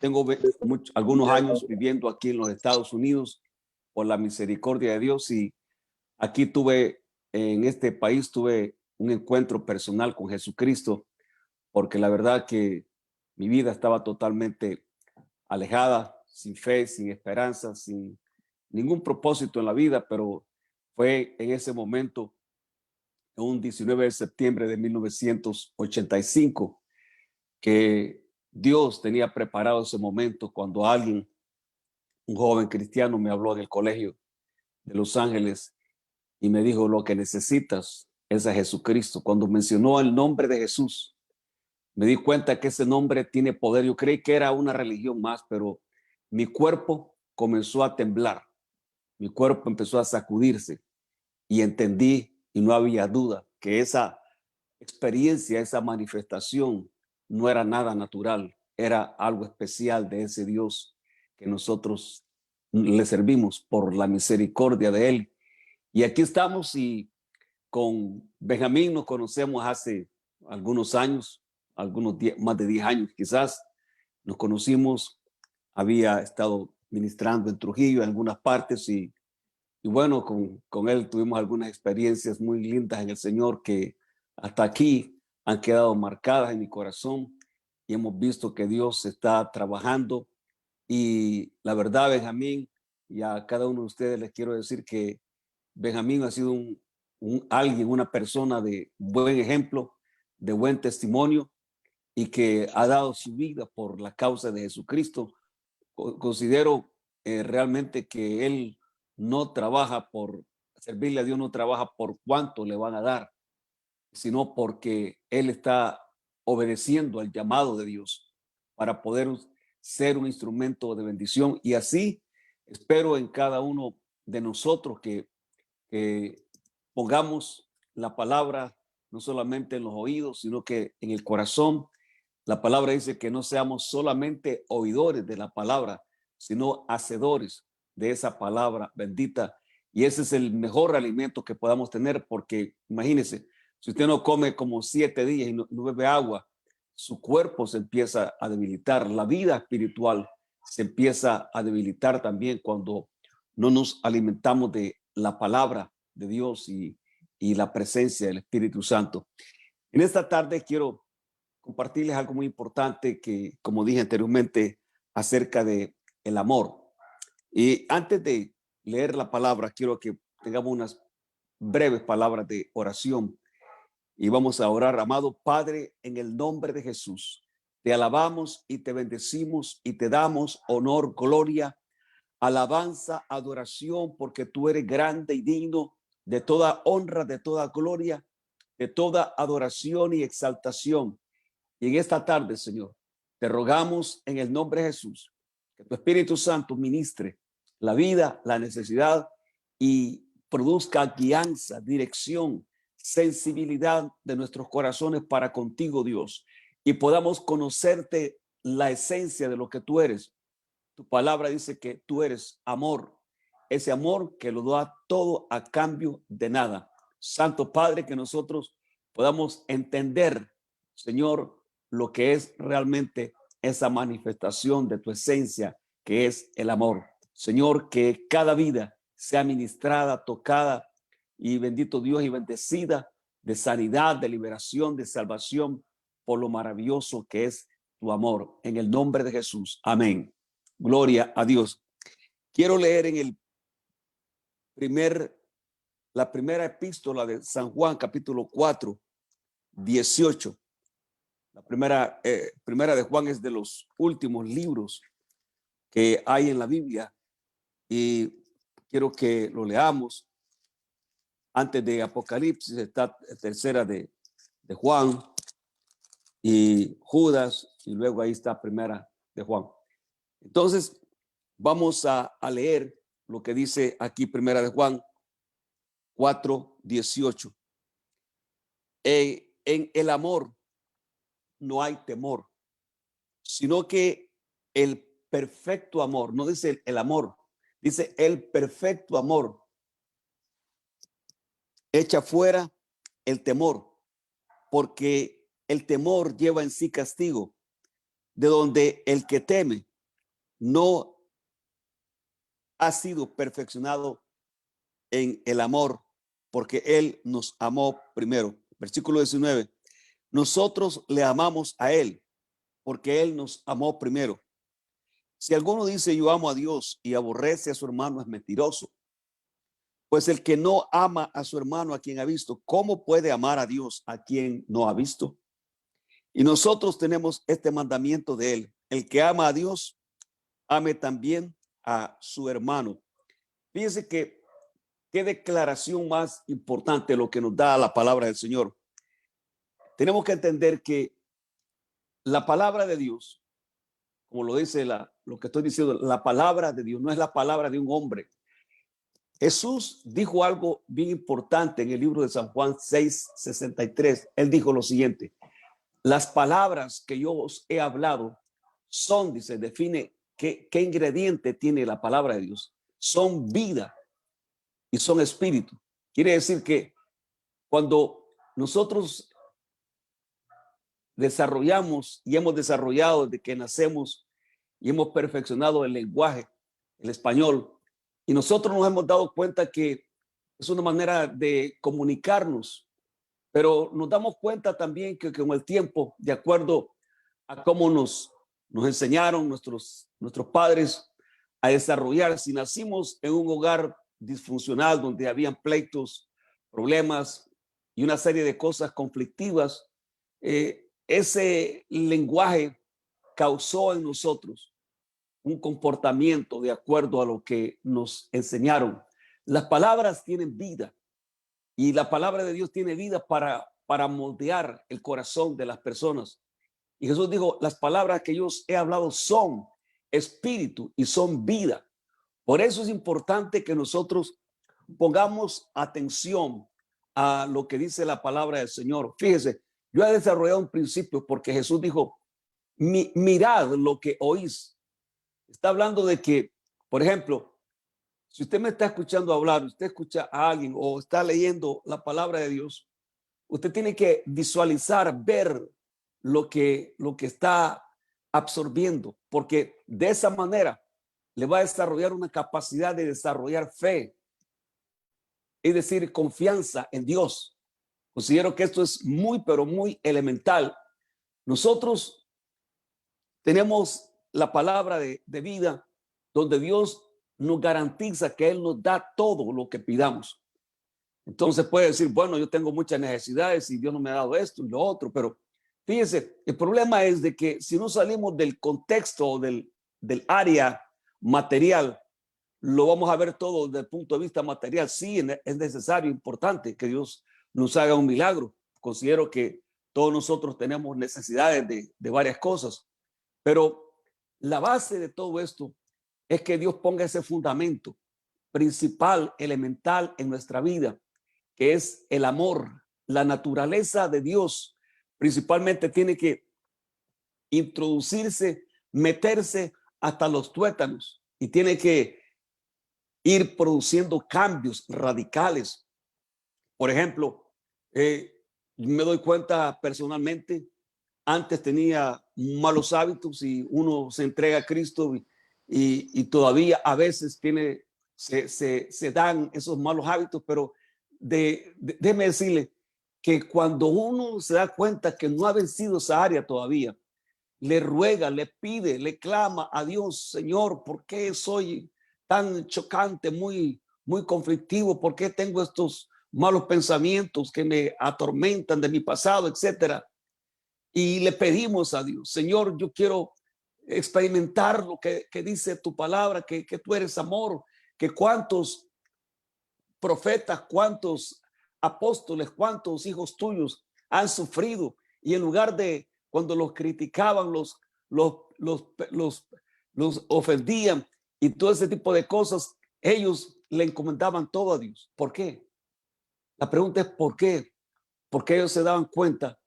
tengo algunos años viviendo aquí en los Estados Unidos por la misericordia de Dios, y aquí en este país tuve un encuentro personal con Jesucristo, porque la verdad que mi vida estaba totalmente alejada, sin fe, sin esperanza, sin ningún propósito en la vida, pero fue en ese momento, un 19 de septiembre de 1985, que Dios tenía preparado ese momento cuando un joven cristiano, me habló en el colegio de Los Ángeles y me dijo: lo que necesitas es a Jesucristo. Cuando mencionó el nombre de Jesús, me di cuenta que ese nombre tiene poder. Yo creí que era una religión más, pero mi cuerpo comenzó a temblar, mi cuerpo empezó a sacudirse y entendí, y no había duda, que esa experiencia, esa manifestación no era nada natural, era algo especial de ese Dios que nosotros le servimos por la misericordia de Él. Y aquí estamos, y con Benjamín nos conocemos hace algunos años, más de 10 años quizás. Nos conocimos, había estado ministrando en Trujillo en algunas partes, y bueno, con él tuvimos algunas experiencias muy lindas en el Señor que hasta aquí han quedado marcadas en mi corazón, y hemos visto que Dios está trabajando. Y la verdad, Benjamín, y a cada uno de ustedes les quiero decir que Benjamín ha sido una persona de buen ejemplo, de buen testimonio, y que ha dado su vida por la causa de Jesucristo. Considero realmente que él no trabaja por servirle a Dios, no trabaja por cuánto le van a dar, sino porque él está obedeciendo al llamado de Dios para poder ser un instrumento de bendición. Y así espero en cada uno de nosotros que pongamos la palabra no solamente en los oídos, sino que en el corazón. La palabra dice que no seamos solamente oidores de la palabra, sino hacedores de esa palabra bendita. Y ese es el mejor alimento que podamos tener, porque imagínense, si usted no come como 7 días y no bebe agua, su cuerpo se empieza a debilitar. La vida espiritual se empieza a debilitar también cuando no nos alimentamos de la palabra de Dios y la presencia del Espíritu Santo. En esta tarde quiero compartirles algo muy importante que, como dije anteriormente, acerca de el amor. Y antes de leer la palabra, quiero que tengamos unas breves palabras de oración, y vamos a orar. Amado Padre, en el nombre de Jesús, te alabamos y te bendecimos y te damos honor, gloria, alabanza, adoración, porque tú eres grande y digno de toda honra, de toda gloria, de toda adoración y exaltación. Y en esta tarde, Señor, te rogamos en el nombre de Jesús que tu Espíritu Santo ministre la vida, la necesidad, y produzca guianza, dirección, sensibilidad de nuestros corazones para contigo, Dios, y podamos conocerte la esencia de lo que tú eres. Tu palabra dice que tú eres amor, ese amor que lo da todo a cambio de nada. Santo Padre, que nosotros podamos entender, Señor, lo que es realmente esa manifestación de tu esencia, que es el amor. Señor, que cada vida sea ministrada, tocada, y bendito Dios, y bendecida de sanidad, de liberación, de salvación, por lo maravilloso que es tu amor. En el nombre de Jesús. Amén. Gloria a Dios. Quiero leer en la primera epístola de San Juan, capítulo 4, 18. La primera de Juan es de los últimos libros que hay en la Biblia, y quiero que lo leamos. Antes de Apocalipsis está tercera de Juan y Judas, y luego ahí está primera de Juan. Entonces vamos a leer lo que dice aquí primera de Juan 4, 18. En el amor no hay temor, sino que el perfecto amor, no dice el amor, dice el perfecto amor, echa fuera el temor, porque el temor lleva en sí castigo, de donde el que teme no ha sido perfeccionado en el amor, porque Él nos amó primero. Versículo 19. Nosotros le amamos a Él, porque Él nos amó primero. Si alguno dice yo amo a Dios y aborrece a su hermano, es mentiroso. Pues el que no ama a su hermano a quien ha visto, ¿cómo puede amar a Dios a quien no ha visto? Y nosotros tenemos este mandamiento de Él: el que ama a Dios, ame también a su hermano. Fíjense que qué declaración más importante lo que nos da la palabra del Señor. Tenemos que entender que la palabra de Dios, como lo dice lo que estoy diciendo, la palabra de Dios no es la palabra de un hombre. Jesús dijo algo bien importante en el libro de San Juan 6:63. Él dijo lo siguiente: las palabras que yo os he hablado son, dice, define qué ingrediente tiene la palabra de Dios. Son vida y son espíritu. Quiere decir que cuando nosotros desarrollamos y hemos desarrollado desde que nacemos y hemos perfeccionado el lenguaje, el español, y nosotros nos hemos dado cuenta que es una manera de comunicarnos, pero nos damos cuenta también que con el tiempo, de acuerdo a cómo nos enseñaron nuestros padres a desarrollar, si nacimos en un hogar disfuncional donde habían pleitos, problemas y una serie de cosas conflictivas, ese lenguaje causó en nosotros un comportamiento de acuerdo a lo que nos enseñaron. Las palabras tienen vida y la palabra de Dios tiene vida para moldear el corazón de las personas. Y Jesús dijo: las palabras que yo os he hablado son espíritu y son vida. Por eso es importante que nosotros pongamos atención a lo que dice la palabra del Señor. Fíjese, yo he desarrollado un principio porque Jesús dijo: mirad lo que oís. Está hablando de que, por ejemplo, si usted me está escuchando hablar, usted escucha a alguien o está leyendo la palabra de Dios, usted tiene que visualizar, ver lo que está absorbiendo, porque de esa manera le va a desarrollar una capacidad de desarrollar fe, es decir, confianza en Dios. Considero que esto es muy, pero muy elemental. Nosotros tenemos la palabra de vida, donde Dios nos garantiza que Él nos da todo lo que pidamos. Entonces puede decir: bueno, yo tengo muchas necesidades y Dios no me ha dado esto y lo otro, pero fíjese, el problema es de que si no salimos del contexto del área material, lo vamos a ver todo desde el punto de vista material. Sí, es necesario, importante que Dios nos haga un milagro. Considero que todos nosotros tenemos necesidades de varias cosas, pero la base de todo esto es que Dios ponga ese fundamento principal, elemental en nuestra vida, que es el amor. La naturaleza de Dios principalmente tiene que introducirse, meterse hasta los tuétanos y tiene que ir produciendo cambios radicales. Por ejemplo, me doy cuenta personalmente, antes tenía malos hábitos y uno se entrega a Cristo y todavía a veces se dan esos malos hábitos, pero déjeme decirle que cuando uno se da cuenta que no ha vencido esa área todavía, le ruega, le pide, le clama a Dios: Señor, ¿por qué soy tan chocante, muy conflictivo? ¿Por qué tengo estos malos pensamientos que me atormentan de mi pasado, etcétera? Y le pedimos a Dios: Señor, yo quiero experimentar lo que dice tu palabra, que tú eres amor, que cuántos profetas, cuántos apóstoles, cuántos hijos tuyos han sufrido, y en lugar de cuando los criticaban, los ofendían y todo ese tipo de cosas, ellos le encomendaban todo a Dios. ¿Por qué? La pregunta es ¿por qué? Porque ellos se daban cuenta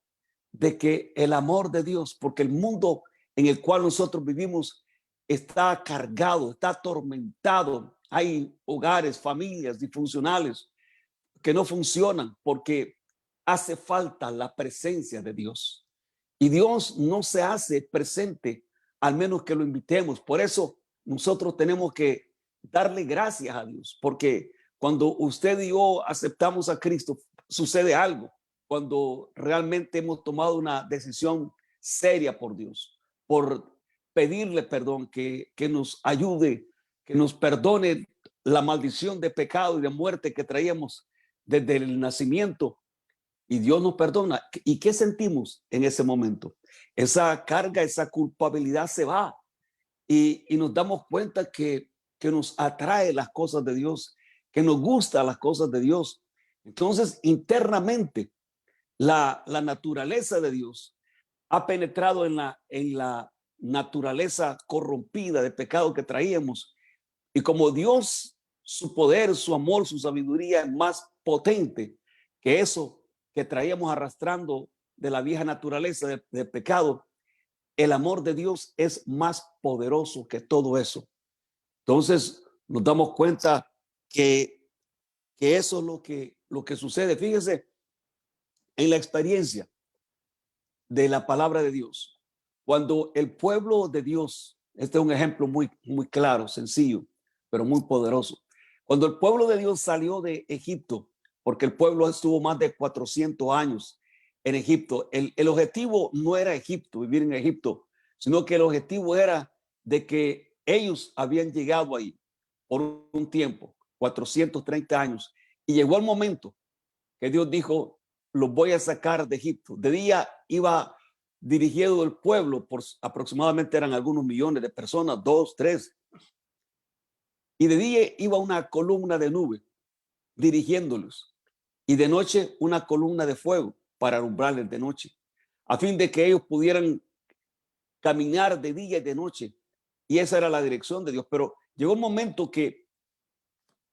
de que el amor de Dios, porque el mundo en el cual nosotros vivimos está cargado, está atormentado. Hay hogares, familias disfuncionales que no funcionan porque hace falta la presencia de Dios. Y Dios no se hace presente al menos que lo invitemos. Por eso nosotros tenemos que darle gracias a Dios, porque cuando usted y yo aceptamos a Cristo, sucede algo. Cuando realmente hemos tomado una decisión seria por Dios, por pedirle perdón, que nos ayude, que nos perdone la maldición de pecado y de muerte que traíamos desde el nacimiento, y Dios nos perdona. ¿Y qué sentimos en ese momento? Esa carga, esa culpabilidad se va, y nos damos cuenta que nos atrae las cosas de Dios, que nos gustan las cosas de Dios. Entonces, internamente, la naturaleza de Dios ha penetrado en la naturaleza corrompida de pecado que traíamos. Y como Dios, su poder, su amor, su sabiduría es más potente que eso que traíamos arrastrando de la vieja naturaleza de pecado, el amor de Dios es más poderoso que todo eso. Entonces nos damos cuenta que eso es lo que sucede. Fíjese en la experiencia de la palabra de Dios. Cuando el pueblo de Dios, este es un ejemplo muy claro, sencillo, pero muy poderoso. Cuando el pueblo de Dios salió de Egipto, porque el pueblo estuvo más de 400 años en Egipto, el objetivo no era Egipto, vivir en Egipto, sino que el objetivo era de que ellos habían llegado ahí por un tiempo, 430 años, y llegó el momento que Dios dijo: los voy a sacar de Egipto. De día iba dirigido el pueblo, por aproximadamente eran algunos millones de personas, 2, 3, y de día iba una columna de nube dirigiéndolos, y de noche una columna de fuego para alumbrarles de noche, a fin de que ellos pudieran caminar de día y de noche. Y esa era la dirección de Dios. Pero llegó un momento que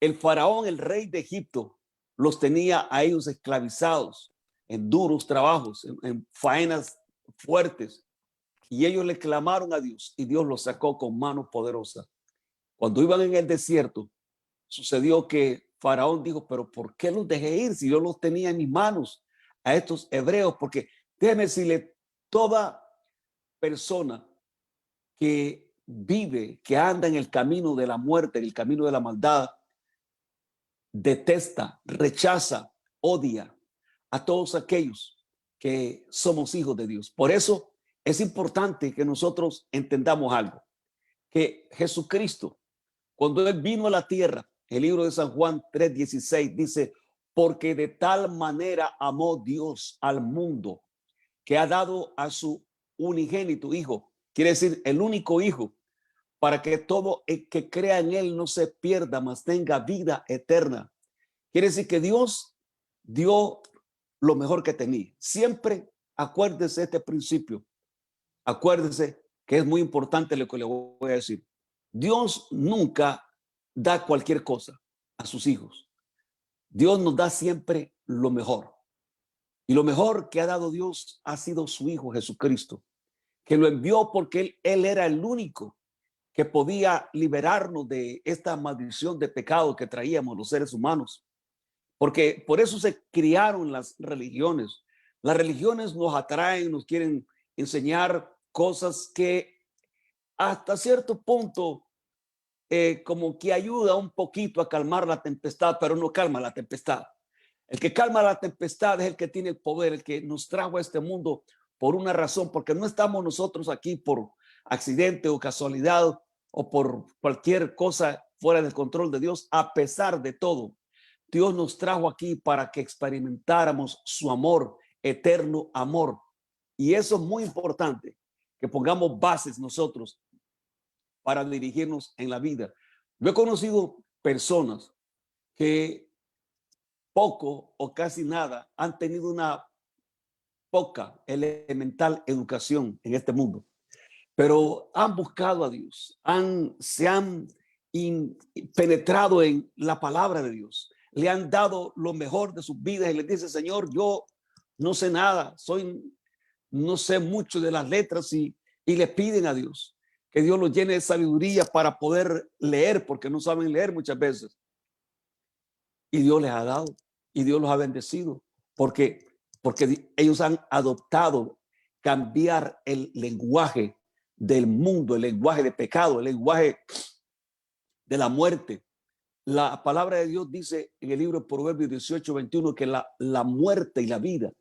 el faraón, el rey de Egipto, los tenía a ellos esclavizados en duros trabajos, en faenas fuertes. Y ellos le clamaron a Dios y Dios los sacó con mano poderosa. Cuando iban en el desierto, sucedió que Faraón dijo: pero ¿por qué los dejé ir si yo los tenía en mis manos a estos hebreos? Porque déjeme decirle, toda persona que vive, que anda en el camino de la muerte, en el camino de la maldad, detesta, rechaza, odia a todos aquellos que somos hijos de Dios. Por eso es importante que nosotros entendamos algo, que Jesucristo, cuando Él vino a la tierra, el libro de San Juan 3:16 dice: porque de tal manera amó Dios al mundo, que ha dado a su unigénito Hijo, quiere decir el único Hijo, para que todo el que crea en Él no se pierda, mas tenga vida eterna. Quiere decir que Dios dio lo mejor que tenía. Siempre acuérdese este principio. Acuérdese que es muy importante lo que le voy a decir. Dios nunca da cualquier cosa a sus hijos. Dios nos da siempre lo mejor. Y lo mejor que ha dado Dios ha sido su Hijo Jesucristo, que lo envió porque él era el único que podía liberarnos de esta maldición de pecado que traíamos los seres humanos. Porque por eso se criaron las religiones. Las religiones nos atraen, nos quieren enseñar cosas que hasta cierto punto como que ayuda un poquito a calmar la tempestad, pero no calma la tempestad. El que calma la tempestad es el que tiene el poder, el que nos trajo a este mundo por una razón, porque no estamos nosotros aquí por accidente o casualidad o por cualquier cosa fuera del control de Dios. A pesar de todo, Dios nos trajo aquí para que experimentáramos su amor, eterno amor. Y eso es muy importante, que pongamos bases nosotros para dirigirnos en la vida. Yo he conocido personas que poco o casi nada han tenido una poca elemental educación en este mundo, pero han buscado a Dios, se han penetrado en la palabra de Dios, le han dado lo mejor de sus vidas y les dice: Señor, yo no sé nada, no sé mucho de las letras, y le piden a Dios que Dios los llene de sabiduría para poder leer, porque no saben leer muchas veces. Y Dios les ha dado, y Dios los ha bendecido, porque ellos han adoptado cambiar el lenguaje del mundo, el lenguaje de pecado, el lenguaje de la muerte. La palabra de Dios dice en el libro de Proverbios 18:21 que la muerte y la vida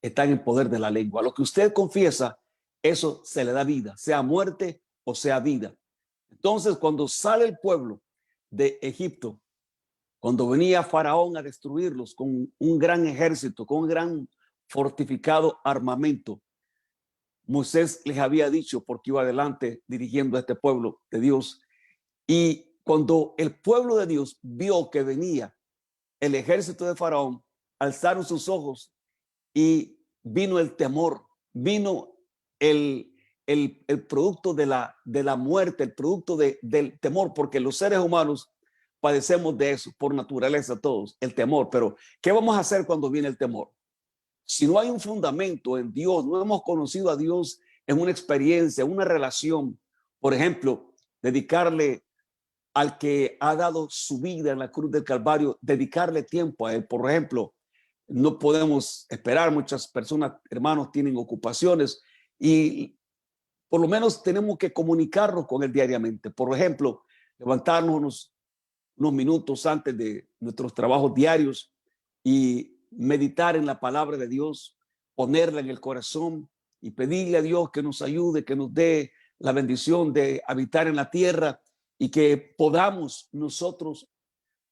están en poder de la lengua. Lo que usted confiesa, eso se le da vida, sea muerte o sea vida. Entonces, cuando sale el pueblo de Egipto, cuando venía Faraón a destruirlos con un gran ejército, con un gran fortificado armamento, Moisés les había dicho, porque iba adelante dirigiendo a este pueblo de Dios, y cuando el pueblo de Dios vio que venía el ejército de Faraón, alzaron sus ojos y vino el temor, vino el producto de la muerte, el producto del temor, porque los seres humanos padecemos de eso por naturaleza todos, el temor. Pero ¿qué vamos a hacer cuando viene el temor? Si no hay un fundamento en Dios, no hemos conocido a Dios en una experiencia, una relación, por ejemplo, dedicarle al que ha dado su vida en la cruz del Calvario, dedicarle tiempo a él. Por ejemplo, no podemos esperar, muchas personas, hermanos, tienen ocupaciones y por lo menos tenemos que comunicarnos con él diariamente. Por ejemplo, levantarnos unos minutos antes de nuestros trabajos diarios y meditar en la palabra de Dios, ponerla en el corazón y pedirle a Dios que nos ayude, que nos dé la bendición de habitar en la tierra y que podamos nosotros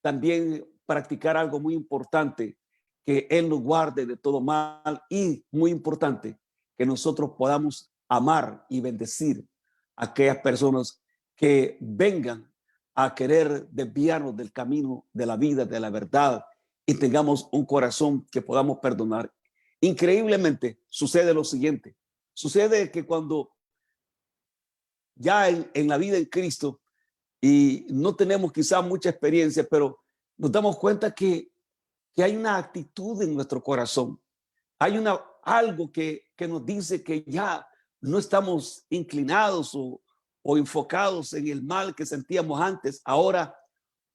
también practicar algo muy importante, que Él nos guarde de todo mal y muy importante, que nosotros podamos amar y bendecir a aquellas personas que vengan a querer desviarnos del camino de la vida, de la verdad, y tengamos un corazón que podamos perdonar. Increíblemente sucede lo siguiente, sucede que cuando ya en la vida en Cristo y no tenemos quizá mucha experiencia, pero nos damos cuenta que hay una actitud en nuestro corazón, hay algo que nos dice que ya no estamos inclinados o enfocados en el mal que sentíamos antes. Ahora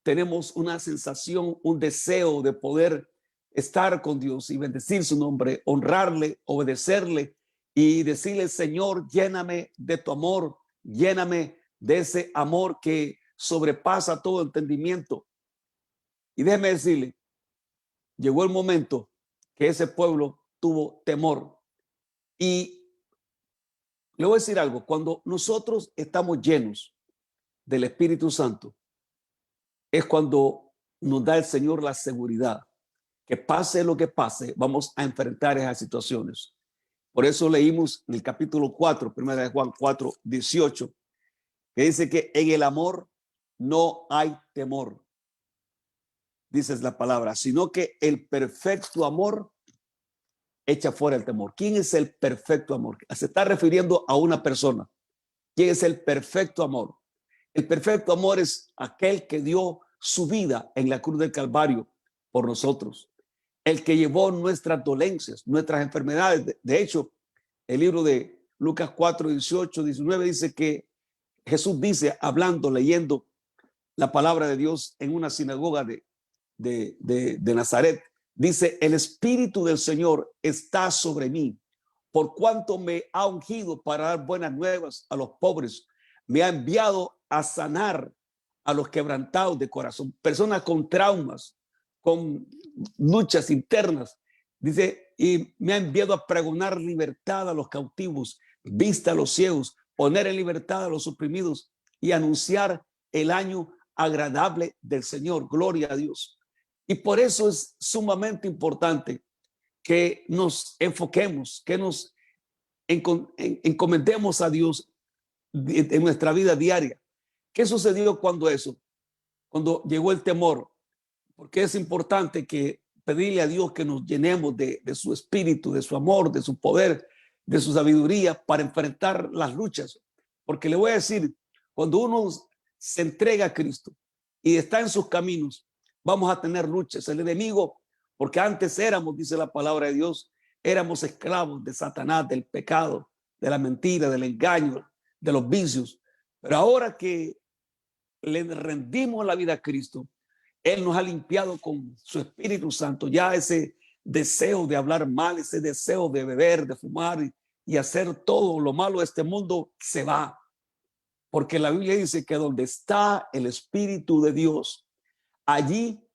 tenemos una sensación, un deseo de poder estar con Dios y bendecir su nombre, honrarle, obedecerle y decirle, Señor, lléname de tu amor, lléname de ese amor que sobrepasa todo entendimiento. Y déjeme decirle, llegó el momento que ese pueblo tuvo temor. Y le voy a decir algo, cuando nosotros estamos llenos del Espíritu Santo, es cuando nos da el Señor la seguridad que pase lo que pase, vamos a enfrentar esas situaciones. Por eso leímos en el capítulo 4, 1 de Juan 4:18, que dice que en el amor no hay temor, dice la palabra, sino que el perfecto amor echa fuera el temor. ¿Quién es el perfecto amor? Se está refiriendo a una persona. ¿Quién es el perfecto amor? El perfecto amor es aquel que dio su vida en la cruz del Calvario por nosotros, el que llevó nuestras dolencias, nuestras enfermedades. De hecho, el libro de Lucas 4:18-19 dice que Jesús dice, hablando, leyendo la palabra de Dios en una sinagoga de Nazaret, dice, el Espíritu del Señor está sobre mí, por cuanto me ha ungido para dar buenas nuevas a los pobres, me ha enviado a sanar a los quebrantados de corazón, personas con traumas, con luchas internas, dice, y me ha enviado a pregonar libertad a los cautivos, vista a los ciegos, poner en libertad a los oprimidos y anunciar el año agradable del Señor. Gloria a Dios. Y por eso es sumamente importante que nos enfoquemos, que nos encomendemos a Dios en nuestra vida diaria. ¿Qué sucedió cuando eso? Cuando llegó el temor, porque es importante que pedirle a Dios que nos llenemos de su espíritu, de su amor, de su poder, de su sabiduría para enfrentar las luchas. Porque le voy a decir, cuando uno se entrega a Cristo y está en sus caminos, vamos a tener luchas. El enemigo, porque antes éramos, dice la palabra de Dios, éramos esclavos de Satanás, del pecado, de la mentira, del engaño, de los vicios. Pero ahora que le rendimos la vida a Cristo, Él nos ha limpiado con su Espíritu Santo. Ya ese deseo de hablar mal, ese deseo de beber, de fumar y hacer todo lo malo de este mundo, se va. Porque la Biblia dice que donde está el Espíritu de Dios, allí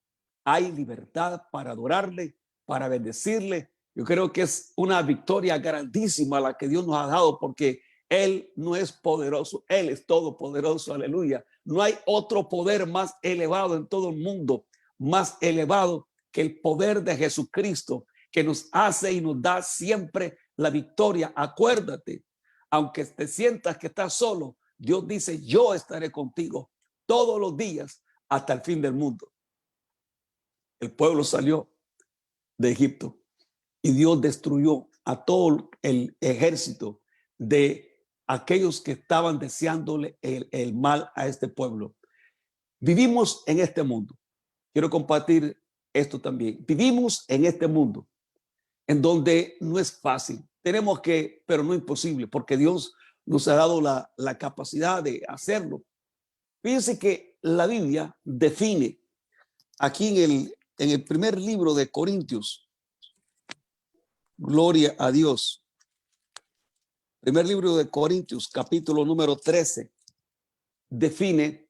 hay libertad para adorarle, para bendecirle. Yo creo que es una victoria grandísima la que Dios nos ha dado, porque Él no es poderoso, Él es todopoderoso, aleluya. No hay otro poder más elevado en todo el mundo, más elevado que el poder de Jesucristo, que nos hace y nos da siempre la victoria. Acuérdate, aunque te sientas que estás solo, Dios dice, yo estaré contigo todos los días hasta el fin del mundo. El pueblo salió de Egipto y Dios destruyó a todo el ejército de aquellos que estaban deseándole el mal a este pueblo. Vivimos en este mundo. Quiero compartir esto también. Vivimos en este mundo en donde no es fácil. Tenemos que, pero no imposible, porque Dios nos ha dado la capacidad de hacerlo. Fíjense que la Biblia define aquí en el primer libro de Corintios, gloria a Dios, primer libro de Corintios, capítulo número 13, define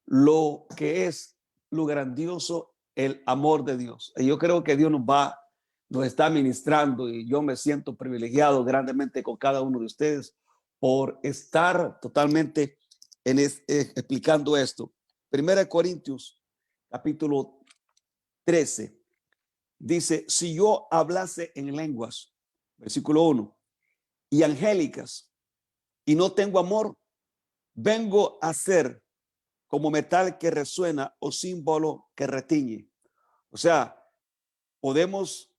lo que es lo grandioso, el amor de Dios. Y yo creo que Dios nos está ministrando, y yo me siento privilegiado grandemente con cada uno de ustedes por estar totalmente explicando esto. Primera Corintios, capítulo 13, dice, si yo hablase en lenguas, versículo 1, y angélicas, y no tengo amor, vengo a ser como metal que resuena o símbolo que retiñe. O sea, podemos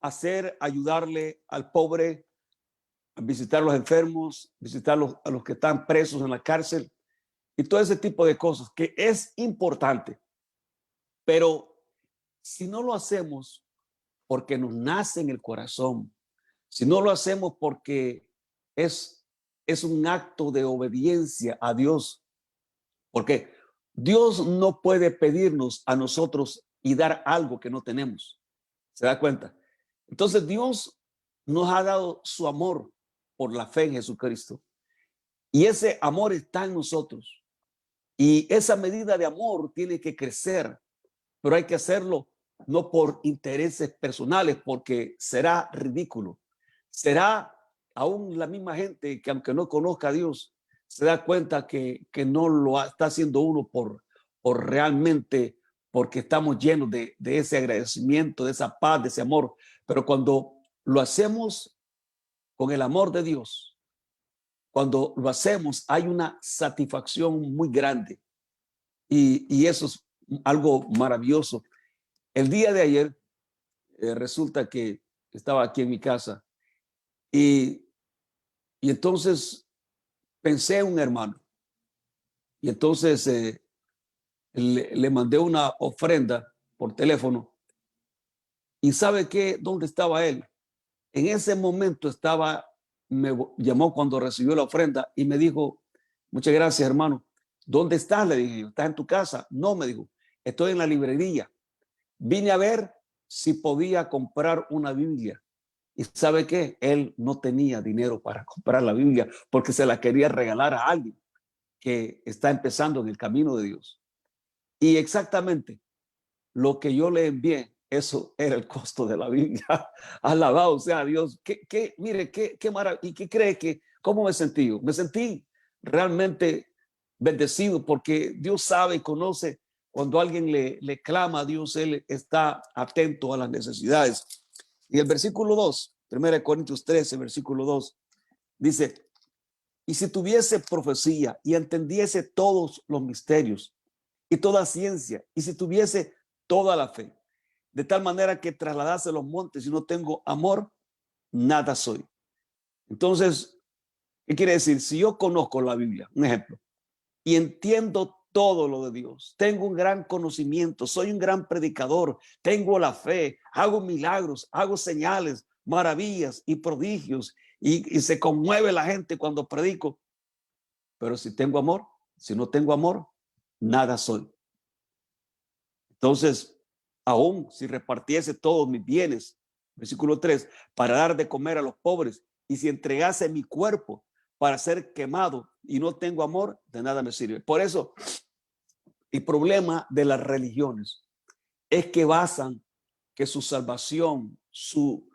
ayudarle al pobre, visitar a los enfermos, visitar a los que están presos en la cárcel y todo ese tipo de cosas que es importante. Pero si no lo hacemos porque nos nace en el corazón, si no lo hacemos porque es un acto de obediencia a Dios, porque Dios no puede pedirnos a nosotros y dar algo que no tenemos. ¿Se da cuenta? Entonces Dios nos ha dado su amor por la fe en Jesucristo. Y ese amor está en nosotros. Y esa medida de amor tiene que crecer, pero hay que hacerlo no por intereses personales, porque será ridículo. Será aún la misma gente que aunque no conozca a Dios, se da cuenta que no lo está haciendo uno por realmente, porque estamos llenos de ese agradecimiento, de esa paz, de ese amor. Pero cuando lo hacemos con el amor de Dios, cuando lo hacemos, hay una satisfacción muy grande. Y eso es algo maravilloso. El día de ayer, resulta que estaba aquí en mi casa y, y entonces pensé en un hermano. Y entonces le mandé una ofrenda por teléfono. ¿Y sabe qué? ¿Dónde estaba él? En ese momento me llamó cuando recibió la ofrenda y me dijo, muchas gracias, hermano. ¿Dónde estás? Le dije, ¿estás en tu casa? No, me dijo, estoy en la librería. Vine a ver si podía comprar una Biblia. ¿Y sabe qué? Él no tenía dinero para comprar la Biblia porque se la quería regalar a alguien que está empezando en el camino de Dios. Y exactamente lo que yo le envié, eso era el costo de la Biblia. Alabado sea Dios. Mire, qué maravilla. ¿Y qué cree cómo me sentí? Me sentí realmente bendecido porque Dios sabe y conoce cuando alguien le clama a Dios, Él está atento a las necesidades. Y el versículo 2, 1 Corintios 13, versículo 2, dice, y si tuviese profecía y entendiese todos los misterios y toda ciencia, y si tuviese toda la fe, de tal manera que trasladase los montes y no tengo amor, nada soy. Entonces, ¿qué quiere decir? Si yo conozco la Biblia, un ejemplo, y entiendo todo lo de Dios, tengo un gran conocimiento, soy un gran predicador, tengo la fe, hago milagros, hago señales, maravillas y prodigios, y se conmueve la gente cuando predico, pero si tengo amor, si no tengo amor, nada soy. Entonces, aún si repartiese todos mis bienes, versículo 3, para dar de comer a los pobres, y si entregase mi cuerpo para ser quemado y no tengo amor, de nada me sirve. Por eso, el problema de las religiones es que basan que su salvación, su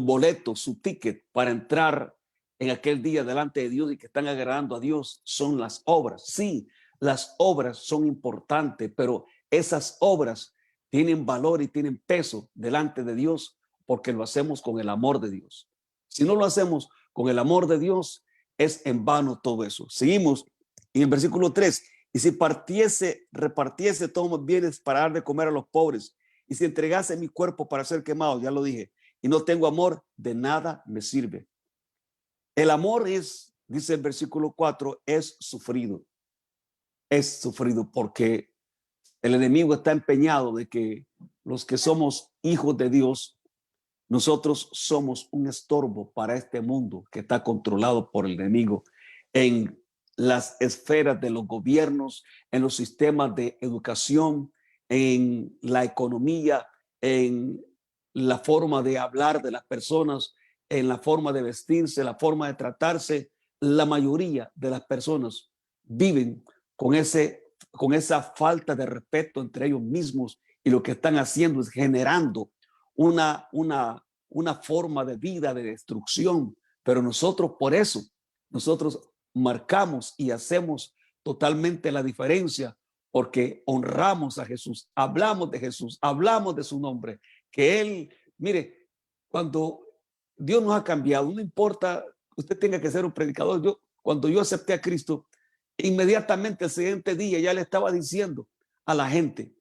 boleto, su ticket para entrar en aquel día delante de Dios y que están agradando a Dios son las obras. Sí, las obras son importantes, pero esas obras tienen valor y tienen peso delante de Dios porque lo hacemos con el amor de Dios. Si no lo hacemos con el amor de Dios, es en vano todo eso. Seguimos en el versículo 3. Y si repartiese todos mis bienes para dar de comer a los pobres, y si entregase mi cuerpo para ser quemado, ya lo dije, y no tengo amor, de nada me sirve. El amor es, dice el versículo 4, es sufrido. Es sufrido porque el enemigo está empeñado de que los que somos hijos de Dios, nosotros somos un estorbo para este mundo que está controlado por el enemigo en las esferas de los gobiernos, en los sistemas de educación, en la economía, en la forma de hablar de las personas, en la forma de vestirse, la forma de tratarse. La mayoría de las personas viven con esa falta de respeto entre ellos mismos y lo que están haciendo es generando una forma de vida de destrucción. Pero nosotros por eso, nosotros marcamos y hacemos totalmente la diferencia porque honramos a Jesús, hablamos de su nombre, que Él, mire, cuando Dios nos ha cambiado, no importa, usted tenga que ser un predicador. Cuando yo acepté a Cristo, inmediatamente el siguiente día ya le estaba diciendo a la gente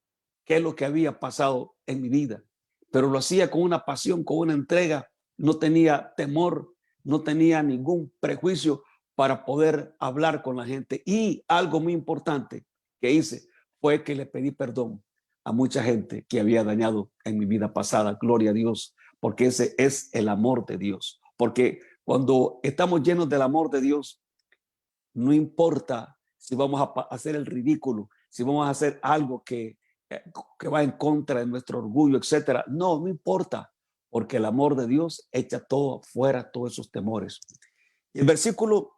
qué es lo que había pasado en mi vida, pero lo hacía con una pasión, con una entrega, no tenía temor, no tenía ningún prejuicio para poder hablar con la gente. Y algo muy importante que hice fue que le pedí perdón a mucha gente que había dañado en mi vida pasada. Gloria a Dios, porque ese es el amor de Dios. Porque cuando estamos llenos del amor de Dios, no importa si vamos a hacer el ridículo, si vamos a hacer algo que va en contra de nuestro orgullo, etcétera. No, no importa, porque el amor de Dios echa todo fuera, todos esos temores. Y el versículo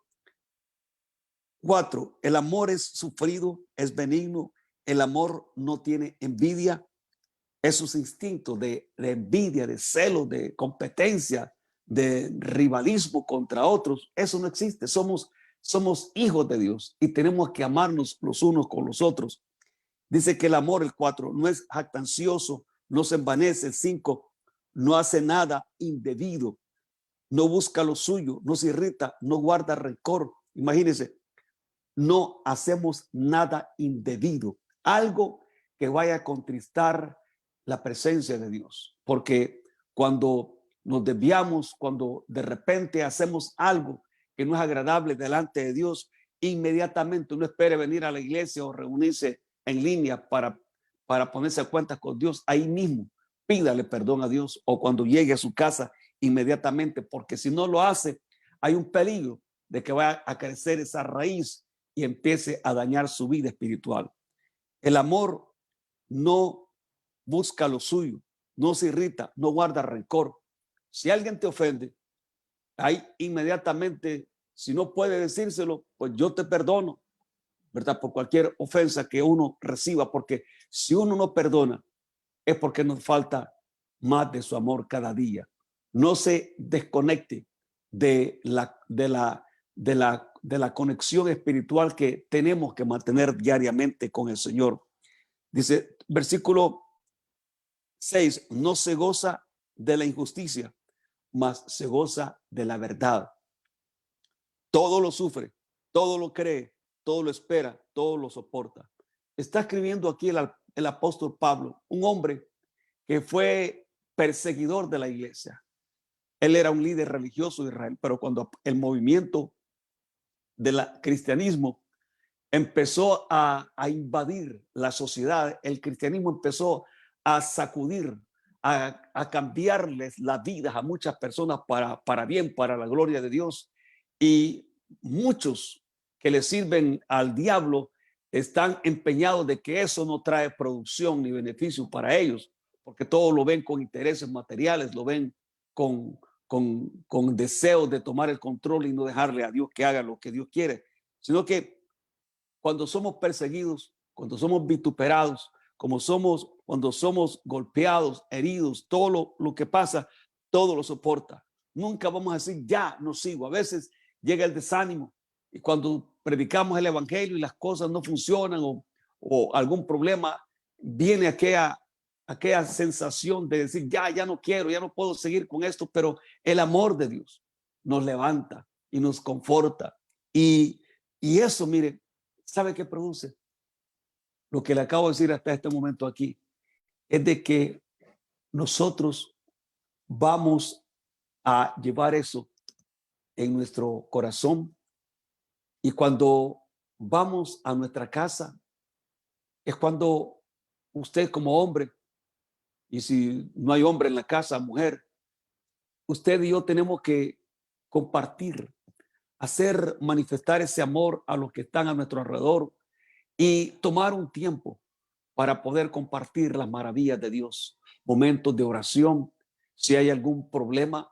4, el amor es sufrido, es benigno, el amor no tiene envidia, esos instintos de envidia, de celo, de competencia, de rivalismo contra otros, eso no existe. Somos hijos de Dios y tenemos que amarnos los unos con los otros. Dice que el amor, el 4, no es jactancioso, no se envanece. El 5, no hace nada indebido, no busca lo suyo, no se irrita, no guarda rencor. Imagínense, no hacemos nada indebido, algo que vaya a contristar la presencia de Dios. Porque cuando nos desviamos, cuando de repente hacemos algo que no es agradable delante de Dios, inmediatamente no espere venir a la iglesia o reunirse en línea para ponerse a cuentas con Dios. Ahí mismo pídale perdón a Dios, o cuando llegue a su casa inmediatamente, porque si no lo hace, hay un peligro de que vaya a crecer esa raíz y empiece a dañar su vida espiritual. El amor no busca lo suyo, no se irrita, no guarda rencor. Si alguien te ofende, ahí inmediatamente, si no puede decírselo, pues yo te perdono, ¿verdad? Por cualquier ofensa que uno reciba, porque si uno no perdona, es porque nos falta más de su amor cada día. No se desconecte de la conexión espiritual que tenemos que mantener diariamente con el Señor. Dice, versículo 6, no se goza de la injusticia, mas se goza de la verdad. Todo lo sufre, todo lo cree, todo lo espera, todo lo soporta. Está escribiendo aquí el apóstol Pablo, un hombre que fue perseguidor de la iglesia. Él era un líder religioso de Israel, pero cuando el movimiento del cristianismo empezó a invadir la sociedad, el cristianismo empezó a sacudir, a cambiarles las vidas a muchas personas para bien, para la gloria de Dios. Y muchos que le sirven al diablo están empeñados de que eso no trae producción ni beneficio para ellos, porque todo lo ven con intereses materiales, lo ven con con deseos de tomar el control y no dejarle a Dios que haga lo que Dios quiere, sino que cuando somos perseguidos, cuando somos vituperados, cuando somos golpeados, heridos, todo lo que pasa, todo lo soporta. Nunca vamos a decir, ya no sigo. A veces llega el desánimo y cuando predicamos el evangelio y las cosas no funcionan o algún problema, viene aquella sensación de decir, ya no quiero, ya no puedo seguir con esto, pero el amor de Dios nos levanta y nos conforta. Y eso, mire, ¿sabe qué produce? Lo que le acabo de decir hasta este momento aquí, es de que nosotros vamos a llevar eso en nuestro corazón y cuando vamos a nuestra casa, es cuando usted como hombre, y si no hay hombre en la casa, mujer, usted y yo tenemos que compartir, hacer manifestar ese amor a los que están a nuestro alrededor y tomar un tiempo para poder compartir las maravillas de Dios, momentos de oración. Si hay algún problema,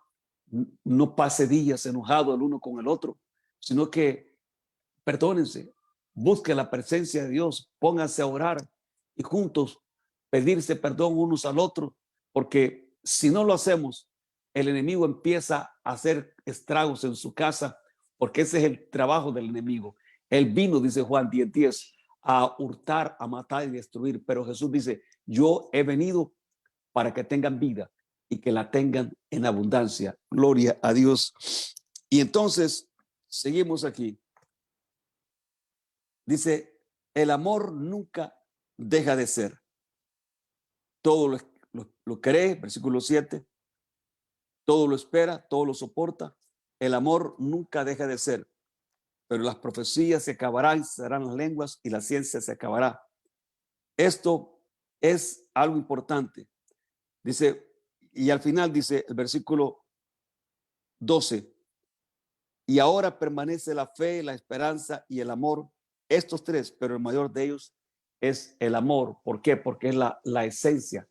no pase días enojado el uno con el otro, sino que perdónense, busque la presencia de Dios, pónganse a orar y juntos pedirse perdón unos al otro, porque si no lo hacemos, el enemigo empieza a hacer estragos en su casa, porque ese es el trabajo del enemigo. Él vino, dice Juan 10:10, a hurtar, a matar y destruir, pero Jesús dice, yo he venido para que tengan vida y que la tengan en abundancia. Gloria a Dios. Y entonces, seguimos aquí. Dice, el amor nunca deja de ser. Todo lo cree, versículo 7, todo lo espera, todo lo soporta. El amor nunca deja de ser, pero las profecías se acabarán, serán las lenguas y la ciencia se acabará. Esto es algo importante. Dice, y al final dice el versículo 12, y ahora permanece la fe, la esperanza y el amor, estos tres, pero el mayor de ellos es el amor. ¿Por qué? Porque es la esencia,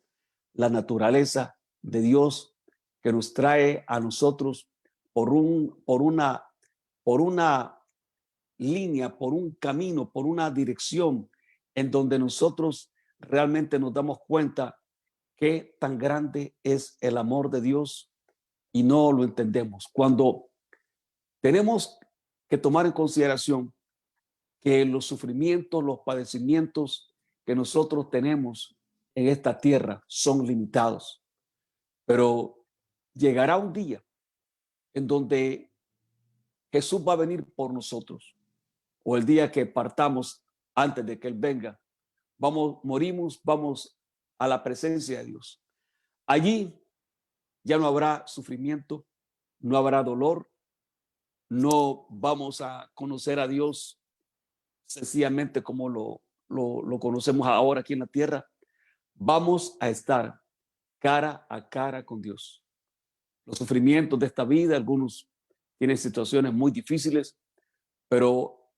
la naturaleza de Dios que nos trae a nosotros por una línea, por un camino, por una dirección en donde nosotros realmente nos damos cuenta qué tan grande es el amor de Dios y no lo entendemos. Cuando tenemos que tomar en consideración que los sufrimientos, los padecimientos que nosotros tenemos en esta tierra son limitados, pero llegará un día en donde Jesús va a venir por nosotros, o el día que partamos antes de que Él venga, morimos, vamos a la presencia de Dios. Allí ya no habrá sufrimiento, no habrá dolor, no vamos a conocer a Dios sencillamente como lo conocemos ahora aquí en la tierra. Vamos a estar cara a cara con Dios. Los sufrimientos de esta vida, algunos tienen situaciones muy difíciles, pero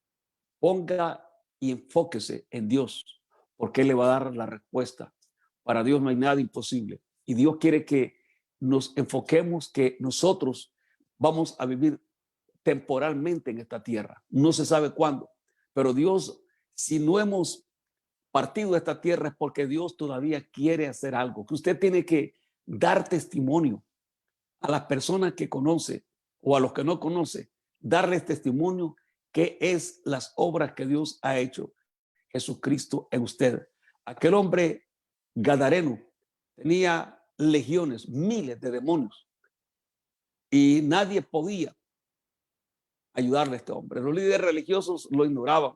ponga y enfóquese en Dios, porque Él le va a dar la respuesta. Para Dios no hay nada imposible. Y Dios quiere que nos enfoquemos, que nosotros vamos a vivir temporalmente en esta tierra. No se sabe cuándo, pero Dios, si no hemos partido de esta tierra es porque Dios todavía quiere hacer algo, que usted tiene que dar testimonio a las personas que conoce o a los que no conoce, darles testimonio que es las obras que Dios ha hecho Jesucristo en usted. Aquel hombre gadareno tenía legiones, miles de demonios y nadie podía ayudarle a este hombre. Los líderes religiosos lo ignoraban.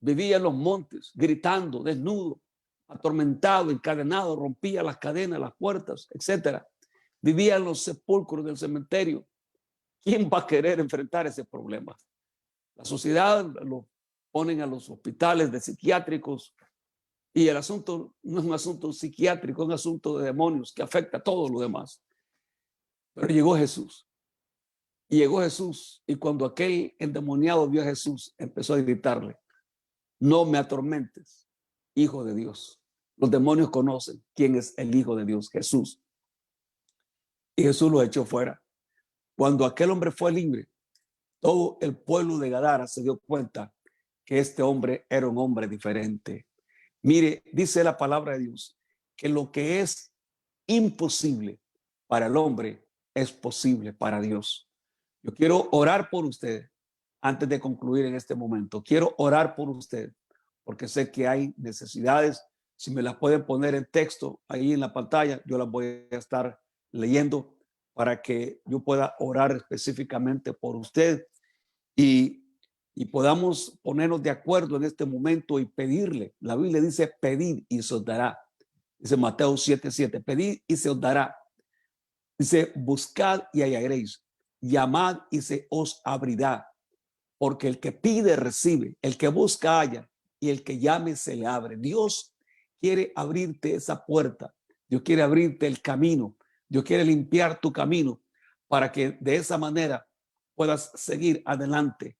Vivía en los montes, gritando, desnudo, atormentado, encadenado, rompía las cadenas, las puertas, etcétera. Vivía en los sepulcros del cementerio. ¿Quién va a querer enfrentar ese problema? La sociedad lo ponen a los hospitales de psiquiátricos y el asunto no es un asunto psiquiátrico, es un asunto de demonios que afecta a todo lo demás. Pero llegó Jesús. Y llegó Jesús y cuando aquel endemoniado vio a Jesús, empezó a gritarle, no me atormentes, Hijo de Dios. Los demonios conocen quién es el Hijo de Dios, Jesús. Y Jesús lo echó fuera. Cuando aquel hombre fue libre, todo el pueblo de Gadara se dio cuenta que este hombre era un hombre diferente. Mire, dice la palabra de Dios que lo que es imposible para el hombre es posible para Dios. Yo quiero orar por usted antes de concluir en este momento. Quiero orar por usted porque sé que hay necesidades. Si me las pueden poner en texto ahí en la pantalla, yo las voy a estar leyendo para que yo pueda orar específicamente por usted y, y podamos ponernos de acuerdo en este momento y pedirle. La Biblia dice, pedid y se os dará. Dice Mateo 7:7, pedid y se os dará. Dice, buscad y hallaréis, llamad y se os abrirá, porque el que pide recibe, el que busca halla y el que llame se le abre. Dios quiere abrirte esa puerta, Dios quiere abrirte el camino, Dios quiere limpiar tu camino para que de esa manera puedas seguir adelante.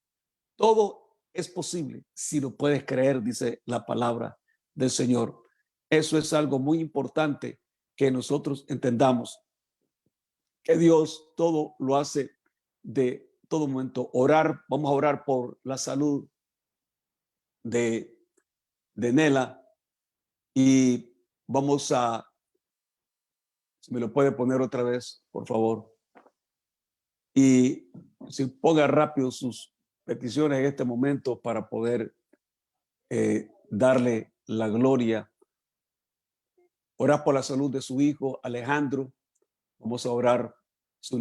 Todo es posible si lo puedes creer, dice la palabra del Señor. Eso es algo muy importante que nosotros entendamos, que Dios todo lo hace de todo momento. Orar, vamos a orar por la salud de, de Nela y vamos a, si me lo puede poner otra vez, por favor. Y si ponga rápido sus peticiones en este momento para poder darle la gloria. Orar por la salud de su hijo Alejandro. Vamos a orar su